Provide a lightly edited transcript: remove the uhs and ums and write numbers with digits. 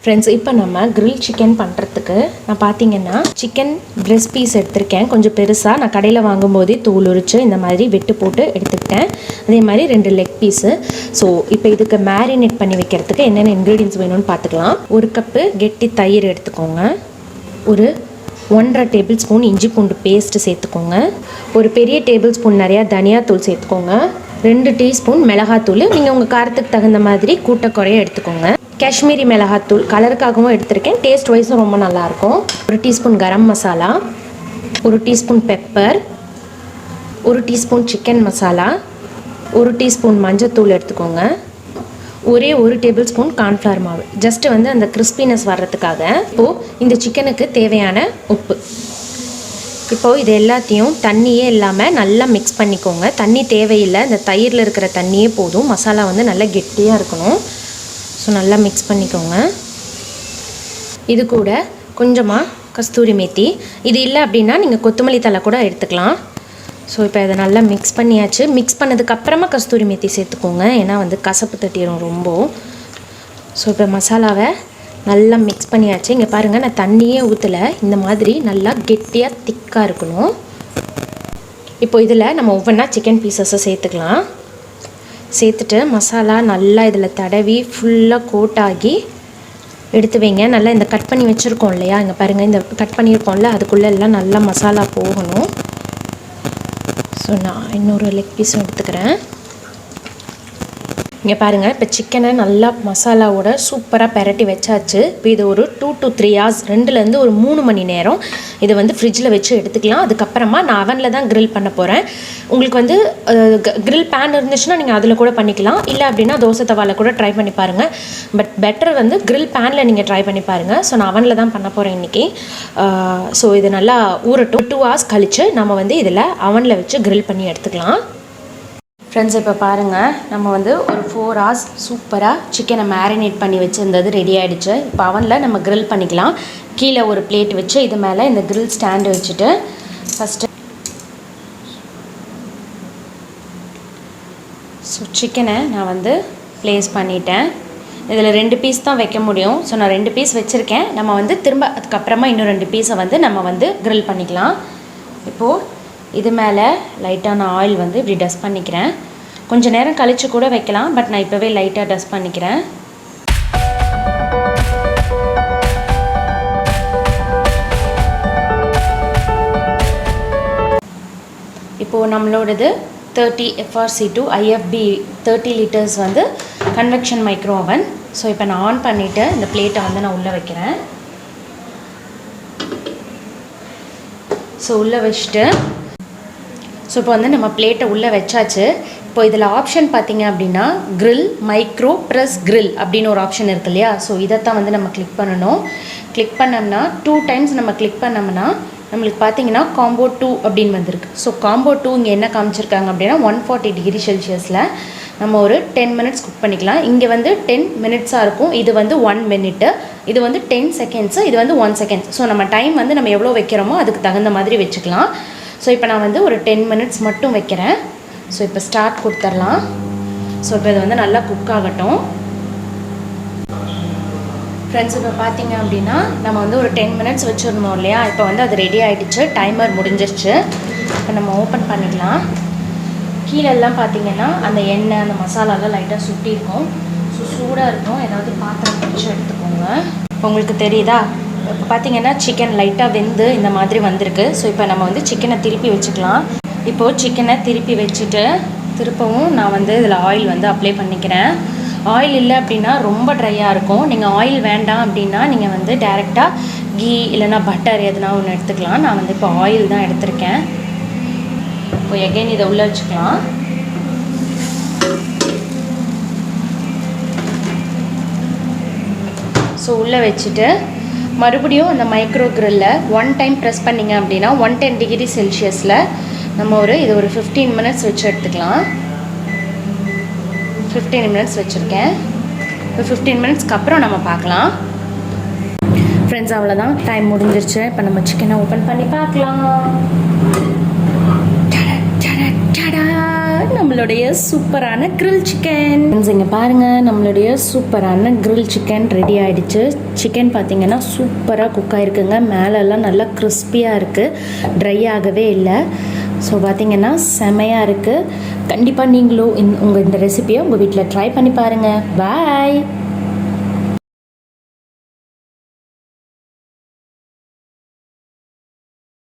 Friends, இப்போ நம்ம grill chicken பண்ணுறதுக்கு நான் பார்த்தீங்கன்னா சிக்கன் பிரெஸ்ட் பீஸ் எடுத்திருக்கேன். கொஞ்சம் பெருசாக நான் கடையில் வாங்கும்போதே தூள் உரித்து இந்த மாதிரி வெட்டு போட்டு எடுத்துக்கிட்டேன். அதே மாதிரி 2 லெக் பீஸு. ஸோ இப்போ இதுக்கு மேரினேட் பண்ணி வைக்கிறதுக்கு என்னென்ன இன்க்ரீடியன்ஸ் வேணும்னு பார்த்துக்கலாம். 1 கப்பு கெட்டி தயிர் எடுத்துக்கோங்க. ஒரு 1.5 டேபிள் ஸ்பூன் இஞ்சி பூண்டு பேஸ்ட்டு சேர்த்துக்கோங்க. ஒரு பெரிய டேபிள் ஸ்பூன் நிறையா தனியாத்தூள் சேர்த்துக்கோங்க. 2 டீஸ்பூன் மிளகாத்தூள், நீங்கள் உங்கள் காரத்துக்கு தகுந்த மாதிரி கூட்ட குறைய எடுத்துக்கோங்க. காஷ்மீரி மிளகாத்தூள் கலருக்காகவும் எடுத்திருக்கேன், டேஸ்ட் வைஸும் ரொம்ப நல்லாயிருக்கும். 1 teaspoon garam masala, 1 teaspoon pepper, 1 teaspoon chicken masala, 1 teaspoon மஞ்சத்தூள் எடுத்துக்கோங்க. ஒரே 1 டேபிள் ஸ்பூன் கார்ன்ஃப்ளவர் மாவு, ஜஸ்ட்டு வந்து அந்த கிறிஸ்பினஸ் வர்றதுக்காக. இப்போது இந்த சிக்கனுக்கு தேவையான உப்பு. இப்போது இது எல்லாத்தையும் தண்ணியே இல்லாமல் நல்லா மிக்ஸ் பண்ணிக்கோங்க. தண்ணி தேவையில்லை, இந்த தயிரில் இருக்கிற தண்ணியே போதும். மசாலா வந்து நல்லா கெட்டியாக இருக்கணும். ஸோ நல்லா மிக்ஸ் பண்ணிக்கோங்க. இது கூட கொஞ்சமாக கஸ்தூரி மேத்தி, இது இல்லை அப்படின்னா நீங்கள் கொத்தமல்லி தழை கூட எடுத்துக்கலாம். ஸோ இப்போ இதை நல்லா மிக்ஸ் பண்ணியாச்சு. மிக்ஸ் பண்ணதுக்கப்புறமா கஸ்தூரி மேத்தி சேர்த்துக்கோங்க, ஏன்னா வந்து கசப்பு தட்டிடும் ரொம்ப. ஸோ இப்போ மசாலாவை நல்லா மிக்ஸ் பண்ணியாச்சு. இங்கே பாருங்கள், நான் தண்ணியே ஊற்றலை, இந்த மாதிரி நல்லா கெட்டியாக திக்காக இருக்கணும். இப்போ இதில் நம்ம ஒவ்வொன்றா சிக்கன் பீசஸை சேர்த்துக்கலாம். சேர்த்துட்டு மசாலா நல்லா இதில் தடவி ஃபுல்லாக கோட்டாகி எடுத்து வைங்க. நல்லா இந்த கட் பண்ணி வச்சுருக்கோம் இல்லையா, இங்கே பாருங்கள், இந்த கட் பண்ணியிருக்கோம்ல, அதுக்குள்ளே எல்லாம் நல்லா மசாலா போகணும். ஸோ நான் இன்னொரு லெக் பீஸும் எடுத்துக்கிறேன். இங்கே பாருங்கள், இப்போ சிக்கனை நல்லா மசாலாவோட சூப்பராக பெரட்டி வச்சாச்சு. இப்போ இது ஒரு 2 to 3 hours, 2லேருந்து ஒரு 3 மணி நேரம் இதை வந்து ஃப்ரிட்ஜில் வச்சு எடுத்துக்கலாம். அதுக்கப்புறமா நான் அவனில் தான் க்ரில் பண்ண போகிறேன். உங்களுக்கு வந்து க்ரில் பேன் இருந்துச்சுன்னா நீங்கள் அதில் கூட பண்ணிக்கலாம், இல்லை அப்படின்னா தோசை தவாவில் கூட ட்ரை பண்ணி பாருங்கள். பட் பெட்டர் வந்து க்ரில் பேனில் நீங்கள் ட்ரை பண்ணி பாருங்கள். ஸோ நான் அவனில் தான் பண்ண போகிறேன் இன்றைக்கி. ஸோ இது நல்லா ஊறட்டும். 2 hours கழித்து நம்ம வந்து இதில் அவனில் வச்சு க்ரில் பண்ணி எடுத்துக்கலாம். ஃப்ரெண்ட்ஸ், இப்போ பாருங்கள், நம்ம வந்து ஒரு 4 hours சூப்பராக சிக்கனை மேரினேட் பண்ணி வச்சுருந்தது ரெடி ஆகிடுச்சு. இப்போ அவனில் நம்ம க்ரில் பண்ணிக்கலாம். கீழே ஒரு பிளேட் வச்சு இது மேலே இந்த க்ரில் ஸ்டாண்டு வச்சுட்டு ஃபஸ்ட்டு சிக்கனை நான் வந்து ப்ளேஸ் பண்ணிட்டேன். இதில் 2 பீஸ் தான் வைக்க முடியும். ஸோ நான் 2 பீஸ் வச்சுருக்கேன். நம்ம வந்து திரும்ப அதுக்கப்புறமா இன்னும் 2 பீஸை வந்து நம்ம வந்து க்ரில் பண்ணிக்கலாம். இப்போது இது மேலே லைட்டாக நான் ஆயில் வந்து இப்படி டஸ்ட் பண்ணிக்கிறேன். கொஞ்சம் நேரம் கழித்து கூட வைக்கலாம், பட் நான் இப்போவே லைட்டாக டஸ்ட் பண்ணிக்கிறேன். இப்போது நம்மளோடது 30FRC2 IFB 30 liters வந்து கன்வெக்ஷன் மைக்ரோ ஓவன். ஸோ இப்போ நான் ஆன் பண்ணிவிட்டு இந்த பிளேட்டை வந்து நான் உள்ளே வைக்கிறேன். ஸோ உள்ளே வச்சுட்டு ஸோ இப்போ வந்து நம்ம பிளேட்டை உள்ளே வச்சாச்சு. இப்போ இதில் ஆப்ஷன் பார்த்திங்க அப்படின்னா க்ரில், மைக்ரோ ப்ரெஸ் க்ரில் அப்படின்னு ஒரு ஆப்ஷன் இருக்கு இல்லையா. ஸோ இதைத்தான் வந்து நம்ம கிளிக் பண்ணணும். கிளிக் பண்ணோம்னா 2 times நம்ம கிளிக் பண்ணோம்னா நம்மளுக்கு பார்த்திங்கன்னா காம்போ 2 அப்படின்னு வந்திருக்கு. ஸோ காம்போ 2 இங்கே என்ன காமிச்சிருக்காங்க அப்படின்னா 140 degree Celsiusல நம்ம ஒரு 10 minutes குக் பண்ணிக்கலாம். இங்கே வந்து 10 minutes இருக்கும், இது வந்து 1 minute, இது வந்து 10 seconds, இது வந்து 1 second. ஸோ நம்ம டைம் வந்து நம்ம எவ்வளோ வைக்கிறோமோ அதுக்கு தகுந்த மாதிரி வச்சுக்கலாம். ஸோ இப்போ நான் வந்து ஒரு 10 minutes மட்டும் வைக்கிறேன். ஸோ இப்போ ஸ்டார்ட் கொடுத்துடலாம். ஸோ இப்போ இது வந்து நல்லா குக் ஆகட்டும். ஃப்ரெண்ட்ஸ், இப்போ பார்த்தீங்க அப்படின்னா நம்ம வந்து ஒரு 10 minutes வச்சுருந்தோம் இல்லையா, இப்போ வந்து அது ரெடி ஆகிடுச்சு, டைமர் முடிஞ்சிருச்சு. இப்போ நம்ம ஓப்பன் பண்ணிக்கலாம். கீழெல்லாம் பார்த்தீங்கன்னா அந்த எண்ணெய், அந்த மசாலாலாம் லைட்டாக சுட்டியிருக்கும். ஸோ சூடாக இருக்கும், ஏதாவது பாத்திரம் பிடிச்சி எடுத்துக்கோங்க. இப்போ உங்களுக்கு தெரியுதா, இப்போ பார்த்தீங்கன்னா சிக்கன் லைட்டாக வெந்து இந்த மாதிரி வந்திருக்கு. ஸோ இப்போ நம்ம வந்து சிக்கனை திருப்பி வச்சுக்கலாம். இப்போது சிக்கனை திருப்பி வச்சுட்டு திருப்பவும் நான் வந்து இதில் ஆயில் வந்து அப்ளை பண்ணிக்கிறேன். ஆயில் இல்லை அப்படின்னா ரொம்ப ட்ரையாக இருக்கும். நீங்கள் ஆயில் வேண்டாம் அப்படின்னா நீங்கள் வந்து டைரெக்டாக கீ இல்லைனா பட்டர் எதுனா ஒன்று எடுத்துக்கலாம். நான் வந்து இப்போ ஆயில் தான் எடுத்திருக்கேன். இப்போ எகைன் இதை உள்ளே வச்சுக்கலாம். ஸோ உள்ளே வச்சுட்டு மறுபடியும் அந்த மைக்ரோ க்ரில்லில் 1 time ப்ரெஸ் பண்ணிங்க அப்படின்னா 110 degree Celsiusல நம்ம இது ஒரு 15 minutes வச்சு எடுத்துக்கலாம். 15 minutes வச்சுருக்கேன். இப்போ 15 minutesக்கு அப்புறம் நம்ம பார்க்கலாம். ஃப்ரெண்ட்ஸ், அவ்வளோதான், டைம் முடிஞ்சிருச்சு. இப்போ நம்ம சிக்கனை ஓப்பன் பண்ணி பார்க்கலாம். நம்மளோட நம்மளுடைய சூப்பரான கிரில் சிக்கன். இங்கே பாருங்கள், நம்மளுடைய சூப்பரான கிரில் சிக்கன் ரெடி ஆகிடுச்சு. சிக்கன் பார்த்தீங்கன்னா சூப்பராக குக் ஆகிருக்குங்க. மேலெல்லாம் நல்லா கிறிஸ்பியாக இருக்குது, ட்ரை ஆகவே இல்லை. ஸோ பார்த்தீங்கன்னா செமையாக இருக்குது. கண்டிப்பாக நீங்களும் இந்த ரெசிபியை உங்கள் வீட்டில் ட்ரை பண்ணி பாருங்கள். பாய்.